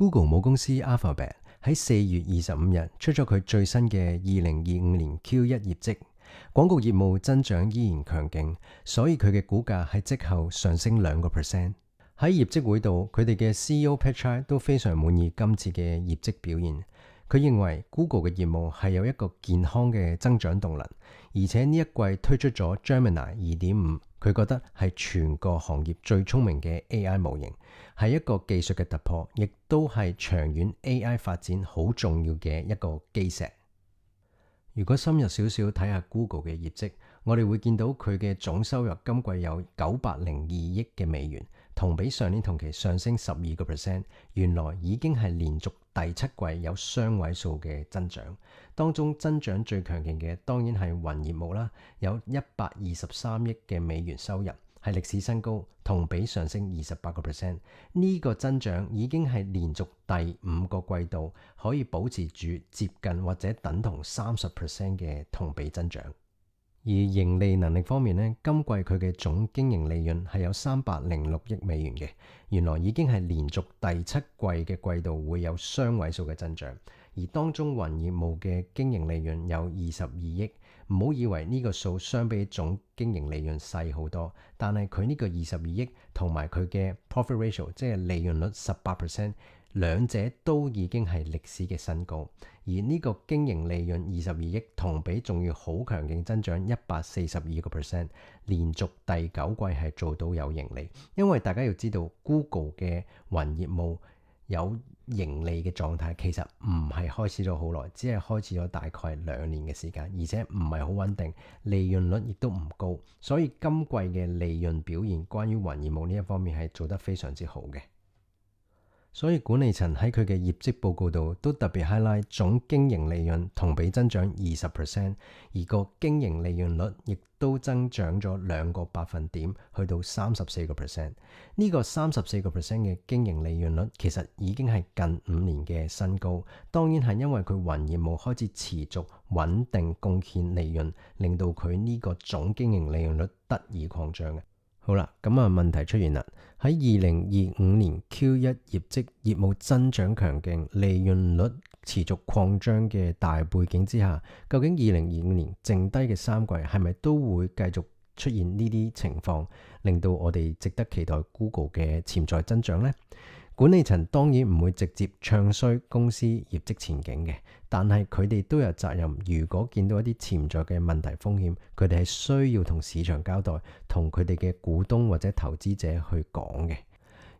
Google 母公司 Alphabet 喺4月25日出咗佢最新嘅2025年 Q1 業績，廣告業務增長依然強勁，所以佢嘅股價喺績後上升2%。喺業績會度，佢哋嘅 CEO Pichai 都非常滿意今次嘅業績表現。佢認為 Google 嘅業務係有一個健康嘅增長動能，而且呢一季推出咗 Gemini 2.5，佢覺得係全個行業最聰明嘅 AI 模型，係一個技術嘅突破，亦都係長遠 AI 發展好重要嘅一個基石。如果深入少少睇下 Google 嘅業績，我哋會見到佢嘅總收入今季有902億嘅美元，同比上年同期上升12%，原來已經係連續第7季有雙位數嘅增長。當中增長最強勁嘅當然係雲業務啦，有123億嘅美元收入，係歷史新高，同比上升28%。呢個增長已經係連續第5個季度可以保持住接近或者等同30% 嘅同比增長。而盈利能力方面呢，今季佢嘅總經營利潤係有306億美元嘅，原來已經係連續第7季嘅季度會有雙位數嘅增長。而當中雲業務嘅經營利潤有22億，唔好以為呢個數相比總經營利潤細好多，但係佢呢個22億同埋佢嘅 profit ratio， 即係利潤率18%，兩者都已經係歷史嘅新高。而呢個經營利潤22億同比仲要好強勁增長142%，連續第9季係做到有盈利。因為大家要知道 Google 嘅雲業務有盈利嘅狀態，其實唔係開始咗好耐，只係開始咗大概2年嘅時間，而且唔係好穩定，利潤率亦都唔高，所以今季嘅利潤表現關於雲業務呢一方面係做得非常之好嘅。所以管理層喺佢嘅業績報告度都特別 highlight 總經營利潤同比增長20%，而個經營利潤率亦都增長咗2個百分點，去到34%。呢個34%嘅經營利潤率其實已經係近5年嘅新高。當然係因為佢雲業務開始持續穩定貢獻利潤，令到佢呢個總經營利潤率得以擴張嘅。好啦，咁問題出現啦。喺2025年 Q1 業績業務增長強勁，利潤率持續擴張嘅大背景之下，究竟2025年剩低嘅3季係咪都會繼續出現呢啲情況，令到我哋值得期待 Google 嘅潛在增長呢？管理層當然唔會直接唱衰公司業績前景嘅，但係佢哋都有責任。如果見到一啲潛在嘅問題風險，佢哋係需要同市場交代，同佢哋嘅股東或者投資者去講嘅。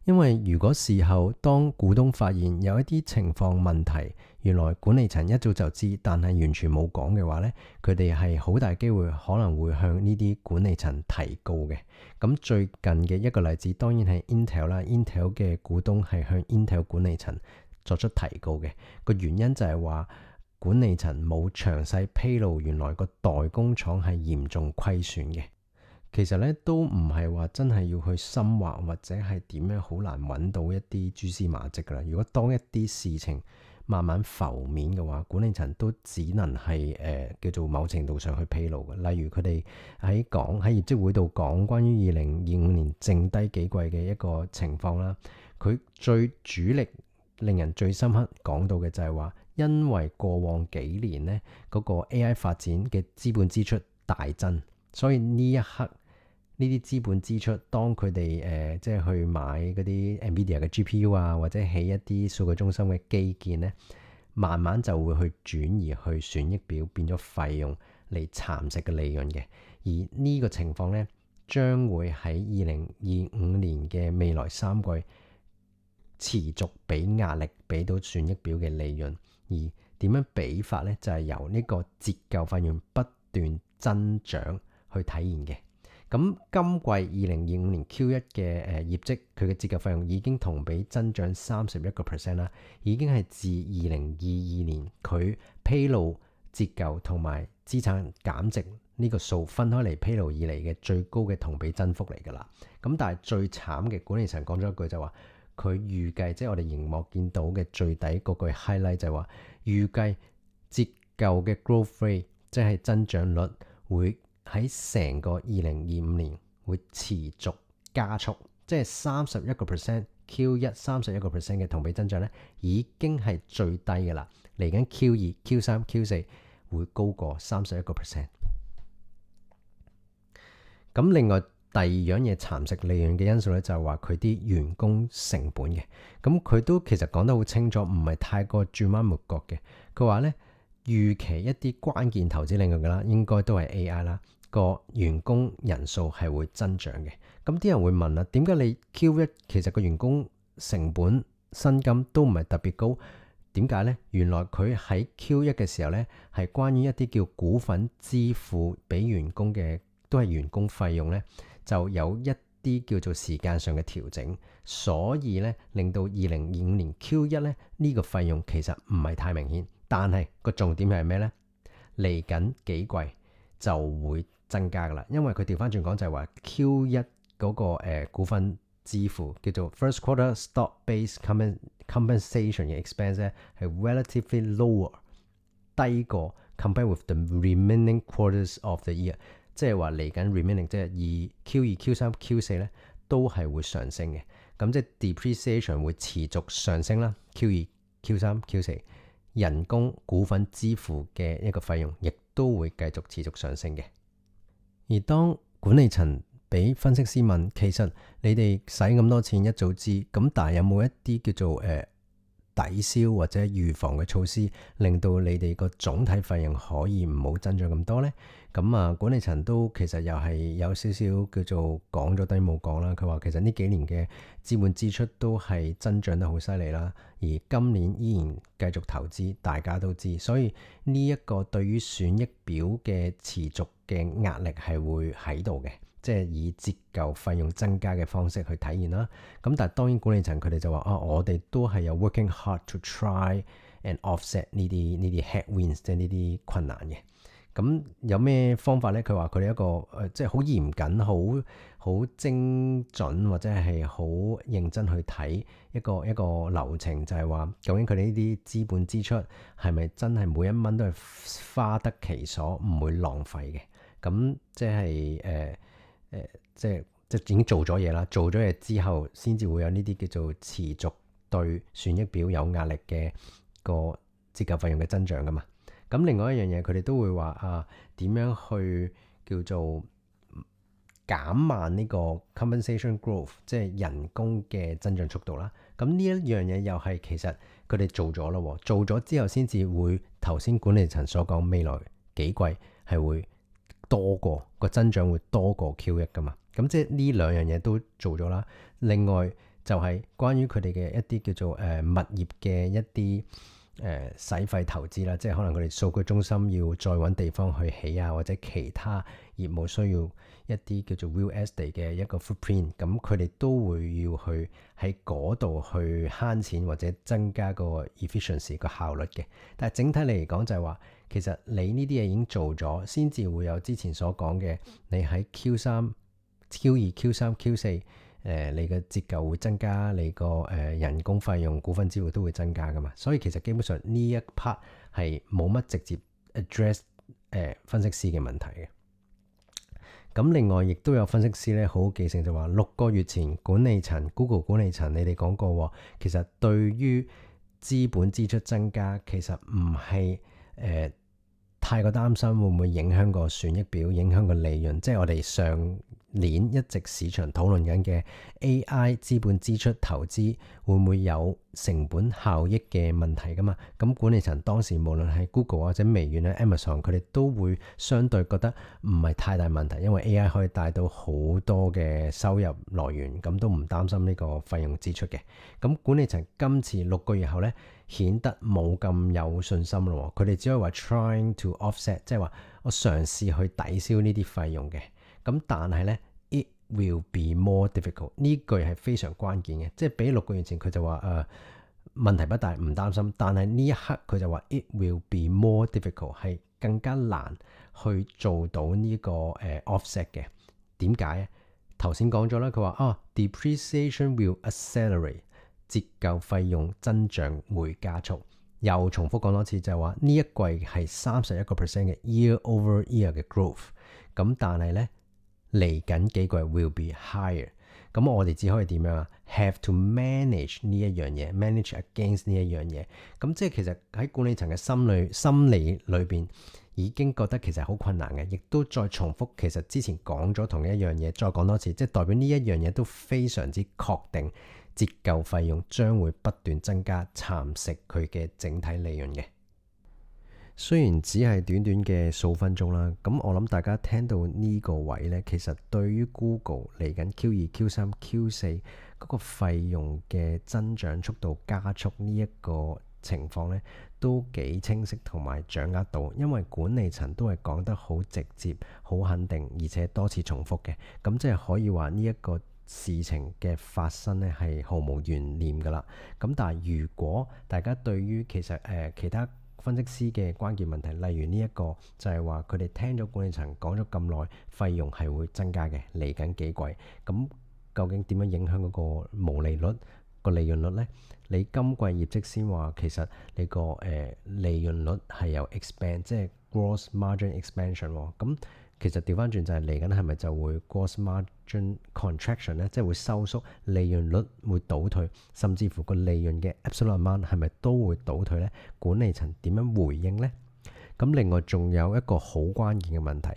因為如果事後當股東發現有一啲情況問題，原來管理層一早就知，但係完全冇講嘅話呢，佢哋係好大機會可能會向呢啲管理層提告嘅。咁最近嘅一個例子當然係 Intel 啦，Intel 嘅股東係向 Intel 管理層作出提告嘅。個原因就係話管理層冇詳細披露原來個代工廠係嚴重虧損嘅。其實咧都唔係話真係要去深挖或者係點樣好難揾到一啲蛛絲馬跡噶啦。如果當一啲事情慢慢浮面嘅話，管理層都只能係叫做某程度上去披露嘅。例如佢哋喺業績會度講關於2025年剩低幾季嘅一個情況啦。佢最主力令人最深刻講到嘅就係話，因為過往幾年呢嗰個 AI 發展嘅資本支出大增，所以呢一刻呢啲資本支出，當佢哋即係去買嗰啲 NVIDIA 嘅 GPU 啊，或者起一啲數據中心嘅基建咧，慢慢就會去轉移去損益表，變咗費用嚟蠶食嘅利潤嘅。而呢個情況咧，將會喺2025年嘅未來3季持續俾壓力，俾到損益表嘅利潤。而點樣俾法咧？就係由呢個折舊費用不斷增長去體現嘅。咁今季2025年 Q1 嘅業績，佢嘅折舊費用已經同比增長31%啦，已經係自2022年佢披露折舊同埋資產減值呢個數分開嚟披露以嚟嘅最高嘅同比增幅嚟㗎啦。咁但係最慘嘅，管理層講咗一句就話，佢預計即係我哋熒幕見到嘅最底嗰句 highlight 就係話，預計折舊嘅 growth rate 即係增長率會喺成個2025年會持續加速，即係31% Q1 31% 嘅同比增長咧，已經係最低嘅啦。嚟緊 Q2、Q3、Q4 會高過31%。咁另外第二樣嘢蠶食利潤嘅因素咧，就係話佢啲員工成本嘅。咁佢都其實講得好清楚，唔係太過轉彎抹角嘅。佢話咧，預期一啲關鍵投資領域嘅啦，應該都係 AI 啦，個員工人數係會增長嘅。咁啲人會問啦，點解你 Q1 其實個員工成本薪金都唔係特別高？點解呢？原來佢喺 Q1 嘅時候咧，係關於一啲叫股份支付俾員工嘅，都係員工費用咧，就有一啲叫做時間上嘅調整，所以咧令到2025年 Q1 咧呢個費用其實唔係太明顯，但係個重點係咩呢？嚟緊幾季就會增加噶啦，因為佢調翻轉講就係話 Q1 嗰個股份支付叫做 First Quarter Stock-Based Compensation 嘅 expense 咧係 relatively lower， 低過 compared with the remaining quarters of the year。即係話嚟緊 remaining 即係Q2、Q3、Q4 咧都係會上升嘅，咁即係 depreciation 會持續上升啦。Q2、Q3、Q4 人工股份支付嘅一個費用亦都會繼續持續上升嘅。而當管理層俾分析師問，其實你哋使咁多錢一早知，咁但係有冇一啲叫做抵消或者預防嘅措施，令到你哋個總體費用可以唔好增長咁多呢？咁啊，管理層都其實又係有少少叫做講咗低冇講啦。佢話其實呢幾年嘅資本支出都係增長得好犀利啦，而今年依然繼續投資，大家都知，所以呢一個對於損益表嘅持續嘅壓力係會喺度嘅。即係以折舊費用增加嘅方式去體現啦。咁但係當然管理層佢哋就話我哋都係有 working hard to try and offset 呢啲 headwinds， 即係呢啲困難嘅。咁有咩方法咧？佢話佢哋一個即係好嚴謹、好精準或者係好認真去睇一個流程，就係話究竟佢哋呢啲資本支出係咪真係每一蚊都係花得其所，唔會浪費嘅。咁即係即係已經做咗嘢啦，做咗嘢之後先至會有呢啲叫做持續對損益表有壓力嘅個折舊費用嘅增長噶嘛。咁另外一樣嘢，佢哋都會話點樣去叫做減慢呢個 compensation growth， 即係人工嘅增長速度啦。咁呢一樣嘢又係其實佢哋做咗咯，做咗之後先至會頭先管理層所講未來幾季係會多過個增長會多過 Q1 噶嘛。咁即係呢兩樣嘢都做咗啦。另外就係關於佢哋嘅一啲叫做物業嘅一啲使費投資啦，即係可能佢哋數據中心要再揾地方去起啊，或者其他業務需要一啲叫做 real estate 嘅一個 footprint， 咁佢哋都會要去喺嗰度去慳錢或者增加個 efficiency 個效率嘅。但係整體嚟講就係話，其實你呢啲嘢已經做咗，先至會有之前所講嘅，你喺 Q3、Q2、Q3、Q4。你嘅折舊會增加，你個人工費用、股份支付都會增加噶嘛，所以其實基本上呢一 part 係冇乜直接 address 分析師嘅問題嘅。咁另外亦都有分析師咧，好記性就話6個月前管理層 Google 管理層你哋講過，其實對於資本支出增加，其實唔係太過擔心會唔會影響個損益表、影響個利潤，即係我哋上年一直市場討論緊嘅 AI 資本支出投資會唔會有成本效益嘅問題噶嘛？咁管理層當時無論係 Google 或者微軟咧、Amazon， 佢哋都會相對覺得唔係太大問題，因為 AI 可以帶到好多嘅收入來源，咁都唔擔心呢個費用支出嘅。咁管理層今次6個月後咧，顯得冇咁有信心咯。佢哋只可以話 trying to offset， 即係話我嘗試去抵消呢啲費用嘅。咁但係咧 ，it will be more difficult 呢句係非常關鍵嘅，即係比6個月前佢就話問題不大，唔擔心。但係呢一刻佢就話 it will be more difficult 係更加難去做到呢個offset 嘅。點解？頭先講咗啦，佢話depreciation will accelerate， 折舊費用增長會加速。又重複講多次就係話呢一季係31% 嘅 year over year 嘅 growth。咁但係咧，嚟緊幾季 will be higher，咁我哋只可以點樣啊？Have to manage 呢一樣嘢，manage against 呢一樣嘢。咁即係其實喺管理層嘅心理裏邊已經覺得其實好困難嘅，亦都再重複其實之前講咗同一樣嘢，再講多次，即係代表呢一樣嘢都非常之確定，折舊費用將會不斷增加，蠶食佢嘅整體利潤嘅。雖然只係短短嘅數分鐘啦，咁我諗大家聽到呢個位呢，其實對於 Google 嚟緊 Q2、Q3、Q4 嗰個費用嘅增長速度加速呢一個情況呢，都幾清晰同埋掌握到，因為管理層都係講得好直接、好肯定，而且多次重複嘅，咁即係可以話呢一個事情嘅發生呢係毫無懸念噶啦。咁但係如果大家對於其實其他分析師嘅關鍵問題，例如呢一個就係話佢哋聽咗管理層講咗咁耐，費用係會增加嘅，嚟緊幾季，咁究竟點樣影響嗰個毛利率、個利潤率呢？你今季業績先話其實你個利潤率係有 expand， 即係 gross margin expansion 喎，咁其實調翻轉就係嚟緊係咪就會 gross margin contraction 咧，即係會收縮，利潤率會倒退，甚至乎個利潤嘅 absolute amount 係咪都會倒退呢？管理層點樣回應呢？咁另外仲有一個好關鍵嘅問題，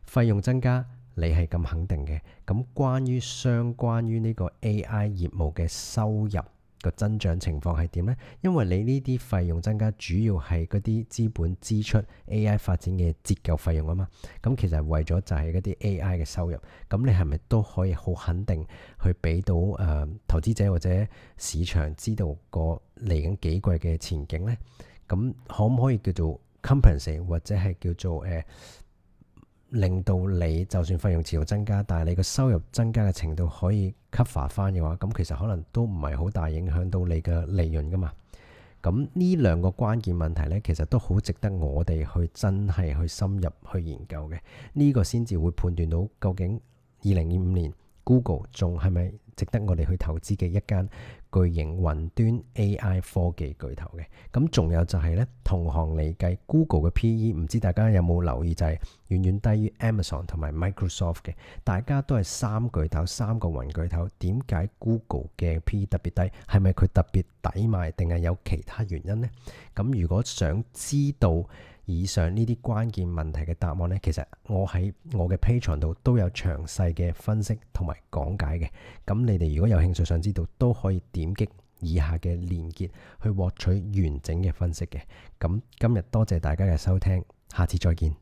費用增加你係咁肯定嘅，咁關於呢個 AI 業務嘅收入個增長情況係點呢？因為你呢啲費用增加主要係嗰啲資本支出 AI 發展嘅折舊費用啊嘛，咁其實為咗就係嗰啲 AI 嘅收入，咁你係咪都可以好肯定去俾到投資者或者市場知道個嚟緊幾季嘅前景呢？咁可唔可以叫做 compensate 或者係叫做令到你就算費用持續增加，但係你個收入增加嘅程度可以 cover 翻嘅話，咁其實可能都唔係好大影響到你嘅利潤噶嘛。咁呢兩個關鍵問題呢，其實都好值得我哋去真係去深入去研究嘅。呢個先至會判斷到究竟2025年 Google 仲係咪值得我哋去投資嘅一間巨型雲端 AI 科技巨頭嘅。咁仲有就係呢，同行嚟計 Google 嘅 PE， 唔知大家有冇留意，就係遠遠低於 Amazon 同埋 Microsoft 嘅。大家都係三巨頭，三個雲巨頭，點解 Google 嘅 PE 特別低？係咪佢特別抵買，定係有其他原因呢？咁如果想知道以上呢啲關鍵問題嘅答案呢，其實我喺我嘅 Patreon 度都有詳細嘅分析同埋講解嘅。咁你哋如果有興趣想知道，都可以點擊以下嘅連結去獲取完整嘅分析嘅。咁今日多謝大家嘅收聽，下次再見。